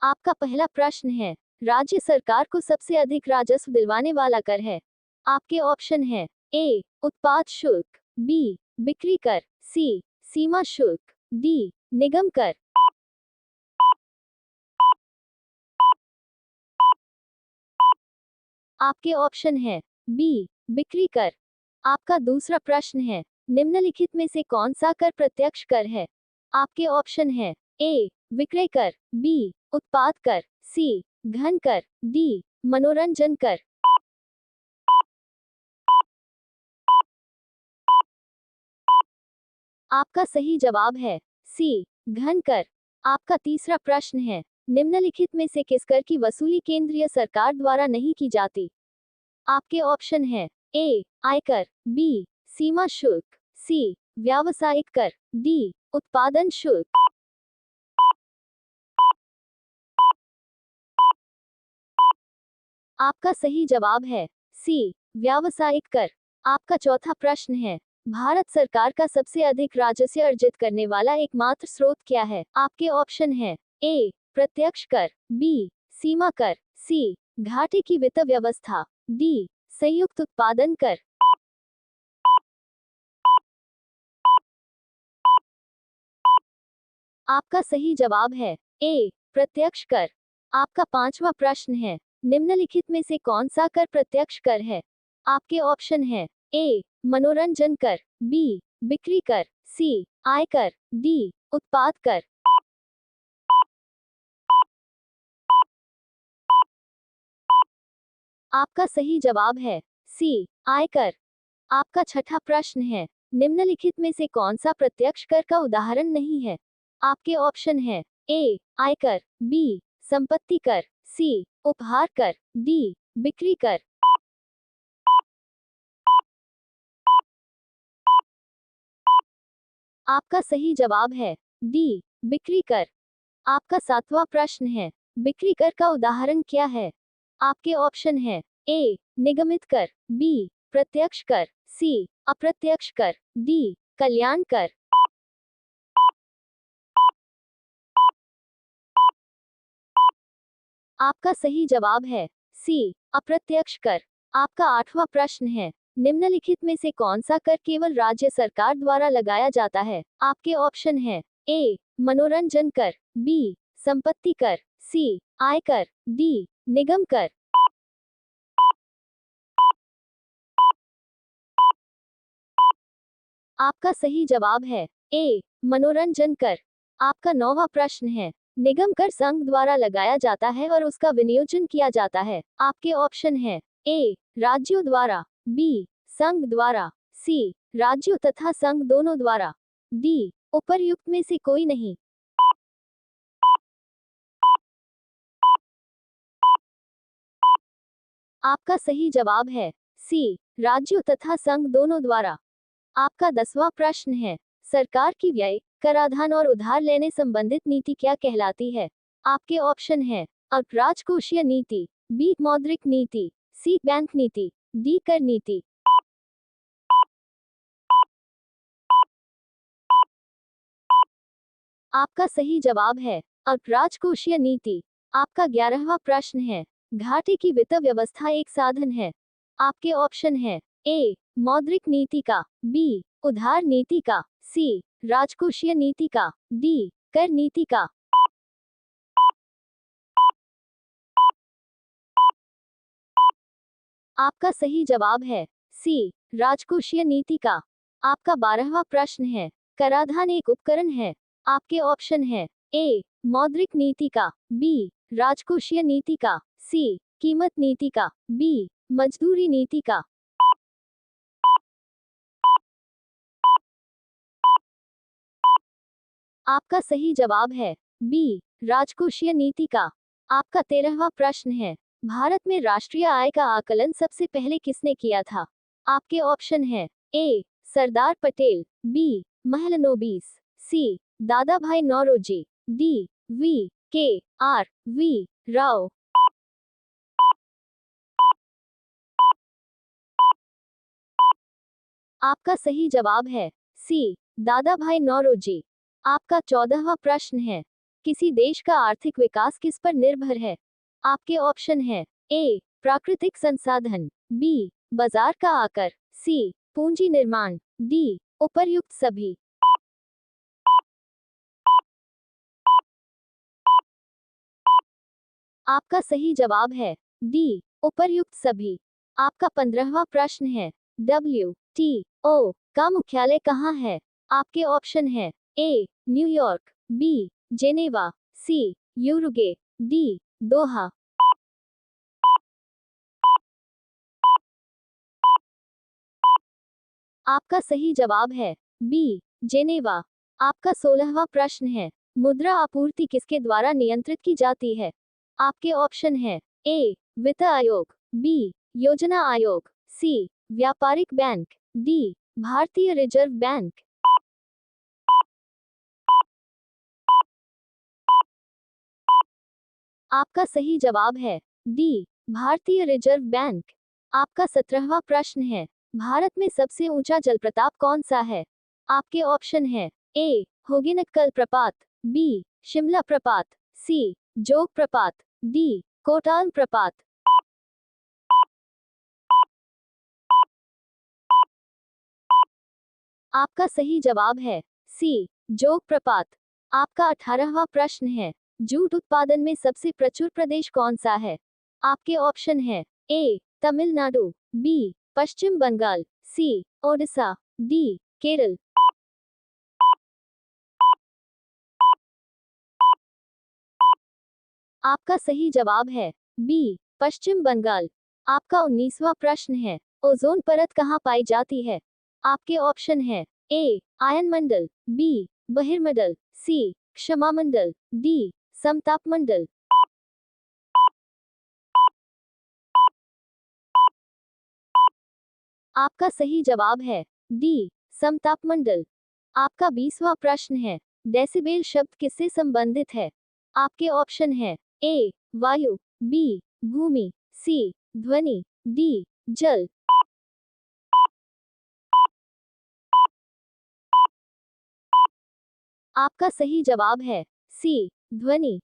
आपका पहला प्रश्न है, राज्य सरकार को सबसे अधिक राजस्व दिलवाने वाला कर है? आपके ऑप्शन है ए उत्पाद शुल्क, बी बिक्री कर, सी सीमा शुल्क, डी निगम कर। आपके ऑप्शन है बी बिक्री कर। आपका दूसरा प्रश्न है, निम्नलिखित में से कौन सा कर प्रत्यक्ष कर है? आपके ऑप्शन है ए विक्रय कर, बी उत्पाद कर, सी घन कर, डी मनोरंजन कर। आपका सही जवाब है सी घन कर। आपका तीसरा प्रश्न है, निम्नलिखित में से किस कर की वसूली केंद्रीय सरकार द्वारा नहीं की जाती? आपके ऑप्शन है ए आयकर, बी सीमा शुल्क, सी व्यावसायिक कर, डी उत्पादन शुल्क। आपका सही जवाब है सी व्यावसायिक कर। आपका चौथा प्रश्न है, भारत सरकार का सबसे अधिक राजस्व अर्जित करने वाला एकमात्र स्रोत क्या है? आपके ऑप्शन है ए प्रत्यक्ष कर, बी सीमा कर, सी घाटे की वित्त व्यवस्था, डी संयुक्त उत्पादन कर। आपका सही जवाब है ए प्रत्यक्ष कर। आपका पांचवा प्रश्न है, निम्नलिखित में से कौन सा कर प्रत्यक्ष कर है? आपके ऑप्शन है ए मनोरंजन कर, बी बिक्री कर, सी आयकर, डी उत्पाद कर। आपका सही जवाब है सी आयकर। आपका छठा प्रश्न है, निम्नलिखित में से कौन सा प्रत्यक्ष कर का उदाहरण नहीं है? आपके ऑप्शन है ए आयकर, बी संपत्ति कर, सी उपहार कर, डी बिक्री कर। आपका सही जवाब है डी बिक्री कर। आपका सातवां प्रश्न है, बिक्री कर का उदाहरण क्या है? आपके ऑप्शन है ए निगमित कर, बी प्रत्यक्ष कर, सी अप्रत्यक्ष कर, डी कल्याण कर। आपका सही जवाब है सी अप्रत्यक्ष कर। आपका आठवां प्रश्न है, निम्नलिखित में से कौन सा कर केवल राज्य सरकार द्वारा लगाया जाता है? आपके ऑप्शन है ए मनोरंजन कर, बी संपत्ति कर, सी आयकर, डी निगम कर। आपका सही जवाब है ए मनोरंजन कर। आपका नौवां प्रश्न है, निगम कर संघ द्वारा लगाया जाता है और उसका विनियोजन किया जाता है। आपके ऑप्शन है ए राज्यों द्वारा, बी संघ द्वारा, सी राज्यों तथा संघ दोनों द्वारा, डी उपर्युक्त में से कोई नहीं। आपका सही जवाब है सी राज्यों तथा संघ दोनों द्वारा। आपका 10वां प्रश्न है, सरकार की व्यय कराधान और उधार लेने संबंधित नीति क्या कहलाती है? आपके ऑप्शन है अ राजकोषीय नीति, बी मौद्रिक नीति, सी बैंक नीति, डी कर नीति। आपका सही जवाब है अ राजकोषीय नीति। आपका 11वां प्रश्न है, घाटे की वित्त व्यवस्था एक साधन है। आपके ऑप्शन है ए मौद्रिक नीति का, बी उधार नीति का, सी राजकोषीय नीति का, डी कर नीति का। आपका सही जवाब है सी राजकोषीय नीति का। आपका 12वां प्रश्न है, कराधान एक उपकरण है। आपके ऑप्शन है ए मौद्रिक नीति का, बी राजकोषीय नीति का, सी कीमत नीति का, बी मजदूरी नीति का। आपका सही जवाब है बी राजकोषीय नीति का। आपका 13वां प्रश्न है, भारत में राष्ट्रीय आय का आकलन सबसे पहले किसने किया था? आपके ऑप्शन है ए सरदार पटेल, बी महलनोबिस, सी दादा भाई नौरोजी, डी वी के आर वी राव। आपका सही जवाब है सी दादा भाई नौरोजी। आपका 14वां प्रश्न है, किसी देश का आर्थिक विकास किस पर निर्भर है? आपके ऑप्शन है ए प्राकृतिक संसाधन, बी बाजार का आकर, सी पूंजी निर्माण, डी उपर्युक्त सभी। आपका सही जवाब है डी उपर्युक्त सभी। आपका 15वां प्रश्न है, WTO का मुख्यालय कहाँ है? आपके ऑप्शन है ए न्यूयॉर्क, बी जेनेवा, सी यूरुगे, डी दोहा। आपका सही जवाब है बी जेनेवा। आपका 16वां प्रश्न है, मुद्रा आपूर्ति किसके द्वारा नियंत्रित की जाती है? आपके ऑप्शन है ए वित्त आयोग, बी योजना आयोग, सी व्यापारिक बैंक, डी भारतीय रिजर्व बैंक। आपका सही जवाब है डी भारतीय रिजर्व बैंक। आपका 17वां प्रश्न है, भारत में सबसे ऊंचा जलप्रपात कौन सा है? आपके ऑप्शन है ए होगेनकल प्रपात, बी शिमला प्रपात, सी जोग प्रपात, डी कोटाल प्रपात। आपका सही जवाब है सी जोग प्रपात। आपका 18वां प्रश्न है, जूट उत्पादन में सबसे प्रचुर प्रदेश कौन सा है? आपके ऑप्शन है ए तमिलनाडु, बी पश्चिम बंगाल, सी ओडिशा, डी केरल। आपका सही जवाब है बी पश्चिम बंगाल। आपका 19वां प्रश्न है, ओजोन परत कहाँ पाई जाती है? आपके ऑप्शन है ए आयनमंडल, बी बहिर्मंडल, सी क्षमामंडल, डी समतापमंडल। आपका सही जवाब है डी समतापमंडल। आपका 20वां प्रश्न है, डेसिबेल शब्द किससे संबंधित है? आपके ऑप्शन है ए वायु, बी भूमि, सी ध्वनि, डी जल। आपका सही जवाब है सी ध्वनि।